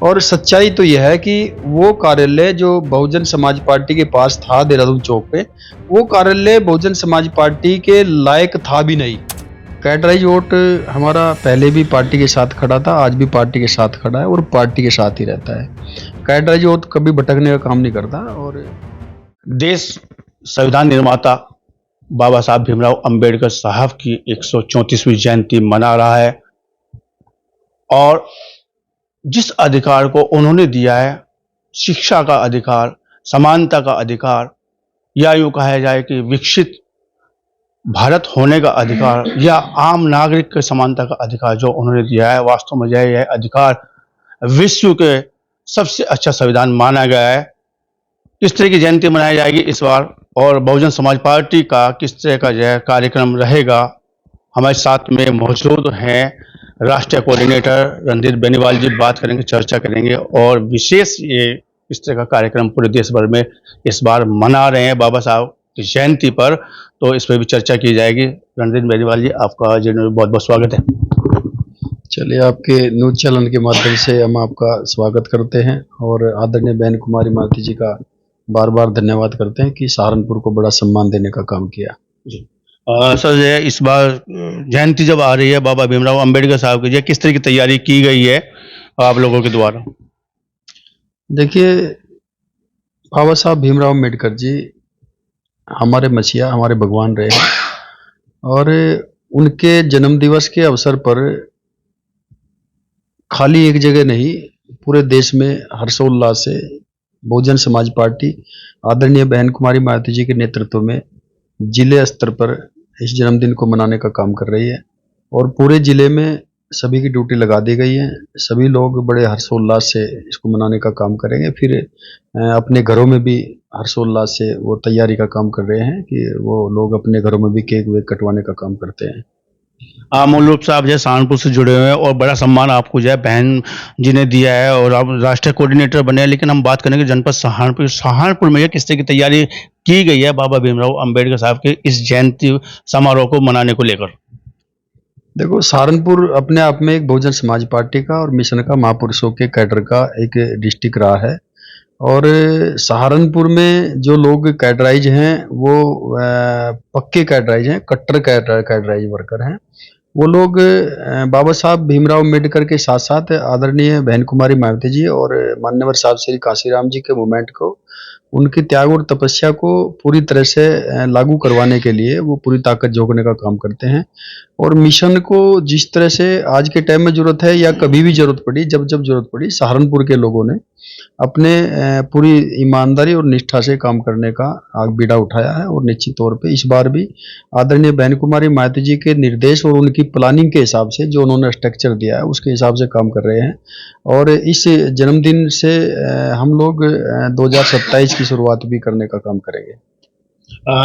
और सच्चाई तो यह है कि वो कार्यालय जो बहुजन समाज पार्टी के पास था देहरादून चौक पे, वो कार्यालय बहुजन समाज पार्टी के लायक था भी नहीं। कैडराइज वोट हमारा पहले भी पार्टी के साथ खड़ा था, आज भी पार्टी के साथ खड़ा है और पार्टी के साथ ही रहता है। कैडराइज वोट कभी भटकने का काम नहीं करता। और देश संविधान निर्माता बाबा साहब भीमराव अंबेडकर साहब की 134वीं जयंती मना रहा है और जिस अधिकार को उन्होंने दिया है, शिक्षा का अधिकार, समानता का अधिकार, या यूं कहा जाए कि विकसित भारत होने का अधिकार या आम नागरिक के समानता का अधिकार जो उन्होंने दिया है, वास्तव में यह अधिकार विश्व के सबसे अच्छा संविधान माना गया है। किस तरह की जयंती मनाई जाएगी इस बार और बहुजन समाज पार्टी का किस तरह का जो कार्यक्रम रहेगा, हमारे साथ में मौजूद हैं राष्ट्रीय कोऑर्डिनेटर रणधीर बेनीवाल जी। बात करेंगे, चर्चा करेंगे और विशेष ये इस तरह का कार्यक्रम पूरे देश भर में इस बार मना रहे हैं बाबा साहब की जयंती पर, तो इस पर भी चर्चा की जाएगी। रणधीर बेनीवाल जी, आपका जी बहुत बहुत स्वागत है। चलिए, आपके न्यूज चैनल के माध्यम से हम आपका स्वागत करते हैं और आदरणीय बहन कुमारी मालती जी का बार बार धन्यवाद करते हैं कि सहारनपुर को बड़ा सम्मान देने का काम किया। जी सर, इस बार जयंती जब आ रही है बाबा भीमराव अंबेडकर साहब की, किस तरह की तैयारी की गई है आप लोगों के द्वारा? देखिए, बाबा साहब भीमराव अम्बेडकर जी हमारे मसीहा, हमारे भगवान रहे हैं और उनके जन्म दिवस के अवसर पर खाली एक जगह नहीं, पूरे देश में हर्षोल्लास से बहुजन समाज पार्टी आदरणीय बहन कुमारी मालती जी के नेतृत्व में जिले स्तर पर इस जन्मदिन को मनाने का काम कर रही है और पूरे जिले में सभी की ड्यूटी लगा दी गई है। सभी लोग बड़े हर्षोल्लास से इसको मनाने का काम करेंगे। फिर अपने घरों में भी हर्षोल्लास से वो तैयारी का काम कर रहे हैं कि वो लोग अपने घरों में भी केक वेक कटवाने का काम करते हैं। मूल रूप से आप जो है सहारनपुर से जुड़े हुए हैं और बड़ा सम्मान आपको जो है बहन जी ने दिया है और आप राष्ट्रीय कोऑर्डिनेटर बने हैं, लेकिन हम बात करेंगे जनपद सहारनपुर में किस तरह की तैयारी की गई है बाबा भीमराव अंबेडकर साहब के इस जयंती समारोह को मनाने को लेकर? देखो, सहारनपुर अपने आप में एक बहुजन समाज पार्टी का और मिशन का महापुरुषों के कैडर का एक डिस्ट्रिक्ट रहा है और सहारनपुर में जो लोग कैडराइज हैं वो पक्के कैडराइज हैं, कट्टर कैडराइज वर्कर हैं। वो लोग बाबा साहब भीमराव अम्बेडकर के साथ साथ आदरणीय बहन कुमारी मायावती जी और मान्यवर साहब श्री काशीराम जी के मूवमेंट को, उनके त्याग और तपस्या को पूरी तरह से लागू करवाने के लिए वो पूरी ताकत झोंकने का काम करते हैं और मिशन को जिस तरह से आज के टाइम में जरूरत है या कभी भी जरूरत पड़ी, जब जब जरूरत पड़ी, सहारनपुर के लोगों ने अपने पूरी ईमानदारी और निष्ठा से काम करने का आग बीड़ा उठाया है और निश्चित तौर पे इस बार भी आदरणीय बहन कुमारी मायावती जी के निर्देश और उनकी प्लानिंग के हिसाब से जो उन्होंने स्ट्रक्चर दिया है उसके हिसाब से काम कर रहे हैं और इस जन्मदिन से हम लोग 2027 की शुरुआत भी करने का काम करेंगे।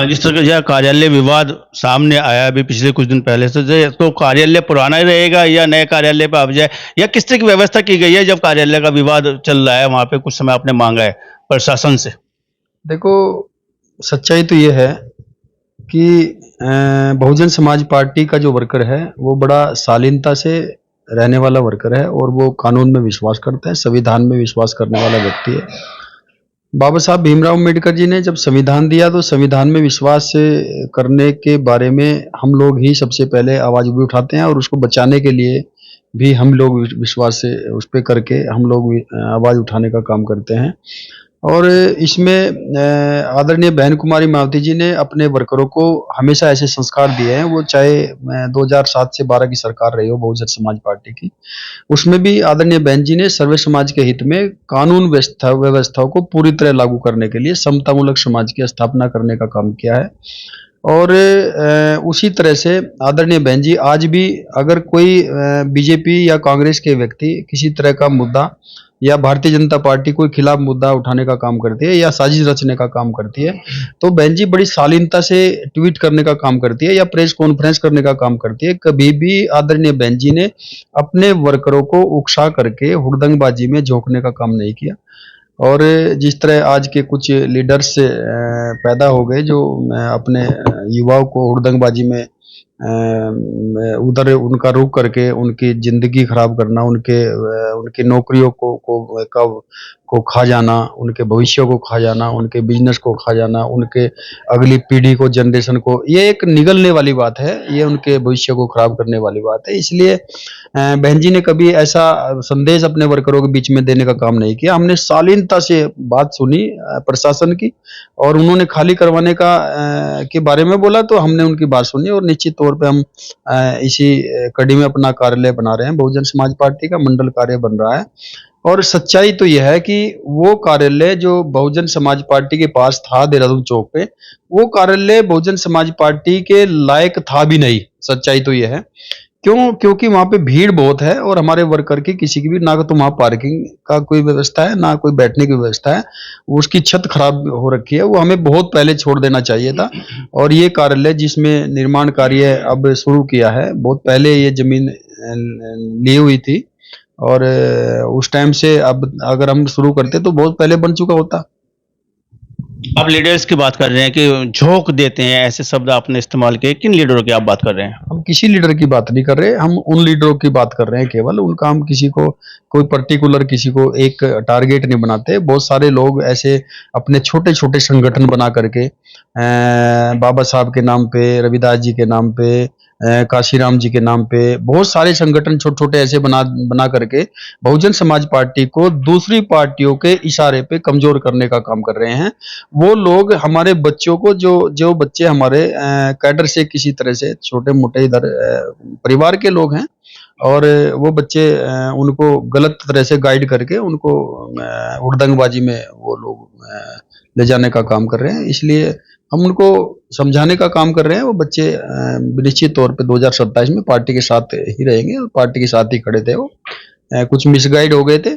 जिस तरह का यह कार्यालय विवाद सामने आया अभी पिछले कुछ दिन पहले से, तो कार्यालय पुराना ही रहेगा या नए कार्यालय पर आप जाए, या किस तरह की व्यवस्था की गई है जब कार्यालय का विवाद चल रहा है वहां पे? कुछ समय आपने मांगा है प्रशासन से। देखो, सच्चाई तो ये है कि बहुजन समाज पार्टी का जो वर्कर है वो बड़ा शालीनता से रहने वाला वर्कर है और वो कानून में विश्वास करता है, संविधान में विश्वास करने वाला व्यक्ति है। बाबा साहब भीमराव अम्बेडकर जी ने जब संविधान दिया तो संविधान में विश्वास करने के बारे में हम लोग ही सबसे पहले आवाज भी उठाते हैं और उसको बचाने के लिए भी हम लोग विश्वास से उस पर करके हम लोग आवाज उठाने का काम करते हैं। और इसमें आदरणीय बहन कुमारी मायावती जी ने अपने वर्करों को हमेशा ऐसे संस्कार दिए हैं, वो चाहे 2007 से 12 की सरकार रही हो बहुजन समाज पार्टी की, उसमें भी आदरणीय बहन जी ने सर्व समाज के हित में कानून व्यवस्थाओं को पूरी तरह लागू करने के लिए समतामूलक समाज की स्थापना करने का काम किया है। और उसी तरह से आदरणीय बहन जी आज भी अगर कोई बीजेपी या कांग्रेस के व्यक्ति किसी तरह का मुद्दा या भारतीय जनता पार्टी कोई खिलाफ मुद्दा उठाने का काम करती है या साजिश रचने का काम करती है तो बहन जी बड़ी शालीनता से ट्वीट करने का काम करती है या प्रेस कॉन्फ्रेंस करने का काम करती है। कभी भी आदरणीय बहन जी ने अपने वर्करों को उकसा करके हुड़दंगबाजी में झोंकने का काम नहीं किया। और जिस तरह आज के कुछ लीडर्स पैदा हो गए जो अपने युवाओं को हुड़दंगबाजी में उधर उनका रुख करके उनकी ज़िंदगी ख़राब करना, उनकी नौकरियों को खा जाना, उनके भविष्य को खा जाना, उनके बिज़नेस को खा जाना, उनके अगली पीढ़ी को, जनरेशन को, ये एक निगलने वाली बात है, ये उनके भविष्य को ख़राब करने वाली बात है। इसलिए बहन जी ने कभी ऐसा संदेश अपने वर्करों के बीच में देने का काम नहीं किया। हमने शालीनता से बात सुनी प्रशासन की, और उन्होंने खाली करवाने के बारे में बोला तो हमने उनकी बात सुनी, और निश्चित तौर पे हम इसी कड़ी में अपना कार्यालय बना रहे हैं। बहुजन समाज पार्टी का मंडल कार्य बन रहा है, और सच्चाई तो यह है कि वो कार्यालय जो बहुजन समाज पार्टी के पास था देहरादून चौक पे, वो कार्यालय बहुजन समाज पार्टी के लायक था भी नहीं। सच्चाई तो यह है, क्योंकि वहाँ पे भीड़ बहुत है, और हमारे वर्कर की किसी की भी ना तो वहाँ पार्किंग का कोई व्यवस्था है, ना कोई बैठने की व्यवस्था है। उसकी छत खराब हो रखी है, वो हमें बहुत पहले छोड़ देना चाहिए था। और ये कार्यालय जिसमें निर्माण कार्य अब शुरू किया है, बहुत पहले ये जमीन ली हुई थी, और उस टाइम से अब अगर हम शुरू करते तो बहुत पहले बन चुका होता। आप लीडर्स की बात कर रहे हैं कि झोंक देते हैं, ऐसे शब्द आपने इस्तेमाल किए। किन लीडरों की आप बात कर रहे हैं? हम किसी लीडर की बात नहीं कर रहे, हम उन लीडरों की बात कर रहे हैं केवल। उनका हम किसी को कोई पर्टिकुलर किसी को एक टारगेट नहीं बनाते। बहुत सारे लोग ऐसे अपने छोटे छोटे संगठन बना करके बाबा साहब के नाम पे, रविदास जी के नाम पे, काशीराम जी के नाम पे बहुत सारे संगठन छोटे छोटे ऐसे बना करके बहुजन समाज पार्टी को दूसरी पार्टियों के इशारे पे कमजोर करने का काम कर रहे हैं। वो लोग हमारे बच्चों को, जो बच्चे हमारे कैडर से किसी तरह से छोटे मोटे इधर परिवार के लोग हैं, और वो बच्चे उनको गलत तरह से गाइड करके उनको हुड़दंगबाजी में वो लोग ले जाने का काम कर रहे हैं। इसलिए हम उनको समझाने का काम कर रहे हैं। वो बच्चे निश्चित तौर पे 2027 में पार्टी के साथ ही रहेंगे, और पार्टी के साथ ही खड़े थे। वो कुछ मिसगाइड हो गए थे,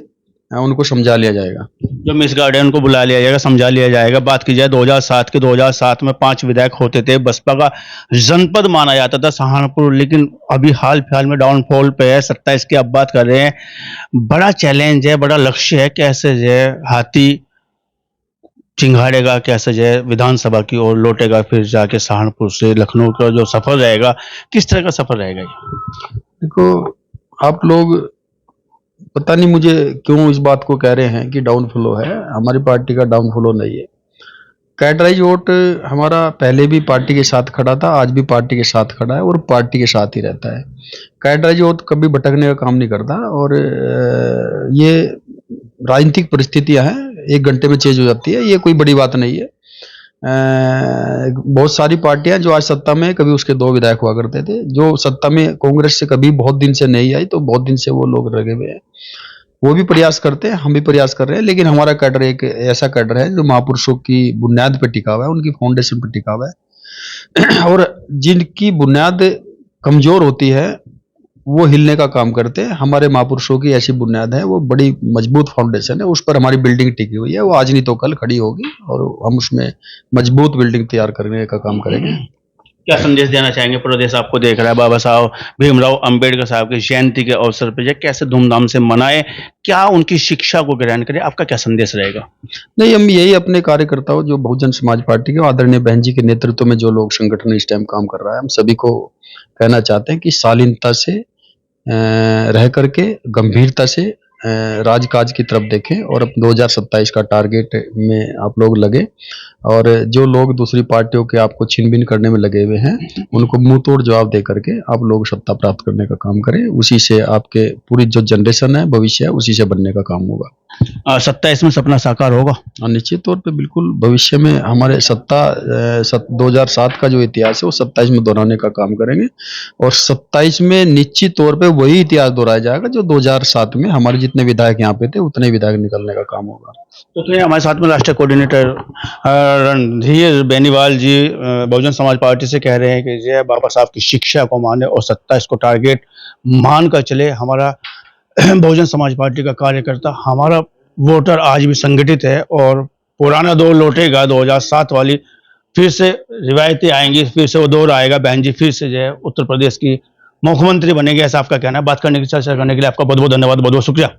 उनको समझा लिया जाएगा। जो मिसगाइड है उनको बुला लिया जाएगा, समझा लिया जाएगा। बात की जाए 2007 में 5 विधायक होते थे, बसपा का जनपद माना जाता था सहारनपुर, लेकिन अभी हाल फिलहाल में डाउनफॉल पे है। 27 की अब बात कर रहे हैं। बड़ा चैलेंज है, बड़ा लक्ष्य है, कैसे जो है हाथी चिंगाड़ेगा, कैसे जो है विधानसभा की ओर लौटेगा, फिर जाके सहारनपुर से लखनऊ का जो सफर रहेगा, किस तरह का सफर रहेगा ये? देखो, आप लोग पता नहीं मुझे क्यों इस बात को कह रहे हैं कि डाउनफ्लो है। हमारी पार्टी का डाउनफ्लो नहीं है। कैडराइज वोट हमारा पहले भी पार्टी के साथ खड़ा था, आज भी पार्टी के साथ खड़ा है, और पार्टी के साथ ही रहता है। कैडराइज वोट कभी भटकने का काम नहीं करता, और ये राजनीतिक परिस्थितियां हैं, 1 घंटे में चेंज हो जाती है, ये कोई बड़ी बात नहीं है। बहुत सारी पार्टियां जो आज सत्ता में, कभी उसके 2 विधायक हुआ करते थे, जो सत्ता में कांग्रेस से कभी बहुत दिन से नहीं आई, तो बहुत दिन से वो लोग लगे हुए हैं। वो भी प्रयास करते हैं, हम भी प्रयास कर रहे हैं, लेकिन हमारा कैडर एक ऐसा कैडर है जो महापुरुषों की बुनियाद पर टिका हुआ है, उनकी फाउंडेशन पर टिका हुआ है। और जिनकी बुनियाद कमजोर होती है वो हिलने का काम करते हैं। हमारे महापुरुषों की ऐसी बुनियाद है, वो बड़ी मजबूत फाउंडेशन है, उस पर हमारी बिल्डिंग टिकी हुई है। वो आज नहीं तो कल खड़ी होगी, और हम उसमें मजबूत बिल्डिंग तैयार करने का काम करेंगे। क्या संदेश देना चाहेंगे? पूरा देश आपको देख रहा है। बाबा साहब भीमराव अंबेडकर साहब की जयंती के अवसर पर जो कैसे धूमधाम से मनाए, क्या उनकी शिक्षा को ग्रहण करें, आपका क्या संदेश रहेगा? नहीं, हम यही अपने कार्यकर्ताओं, जो बहुजन समाज पार्टी के आदरणीय बहन जी के नेतृत्व में जो लोग संगठन इस टाइम काम कर रहा है, हम सभी को कहना चाहते हैं कि शालीनता से रह करके गंभीरता से राजकाज की तरफ देखें, और अब 2027 का टारगेट में आप लोग लगे, और जो लोग दूसरी पार्टियों के आपको छीनबीन करने में लगे हुए हैं, उनको मुंह तोड़ जवाब दे करके आप लोग सत्ता प्राप्त करने का काम करें। उसी से आपके पूरी जो जनरेशन है, भविष्य है, उसी से बनने का काम होगा। 27 में सपना साकार होगा? और निश्चित तौर पे बिल्कुल भविष्य में हमारे 2007 का जो इतिहास है वो 27 में दोहराने का काम करेंगे, और 27 में निश्चित तौर पे वही इतिहास दोहराया जाएगा जो 2007 में हमारे जितने विधायक यहाँ पे थे उतने विधायक निकलने का काम होगा। तो हमारे साथ में राष्ट्रीय कोऑर्डिनेटर रणधीर बेनीवाल जी बहुजन समाज पार्टी से कह रहे हैं कि जय बाबा साहब की शिक्षा को माने और 27 को टारगेट मान कर चले। हमारा बहुजन समाज पार्टी का कार्यकर्ता, हमारा वोटर आज भी संगठित है, और पुराना दौर लौटेगा, 2007 वाली फिर से रिवायतें आएंगी, फिर से वो दौर आएगा। बहन जी फिर से जो है उत्तर प्रदेश की मुख्यमंत्री बनेंगे, ऐसा आपका कहना है। बात करने की, चर्चा करने के लिए आपका बहुत बहुत धन्यवाद, बहुत बहुत शुक्रिया।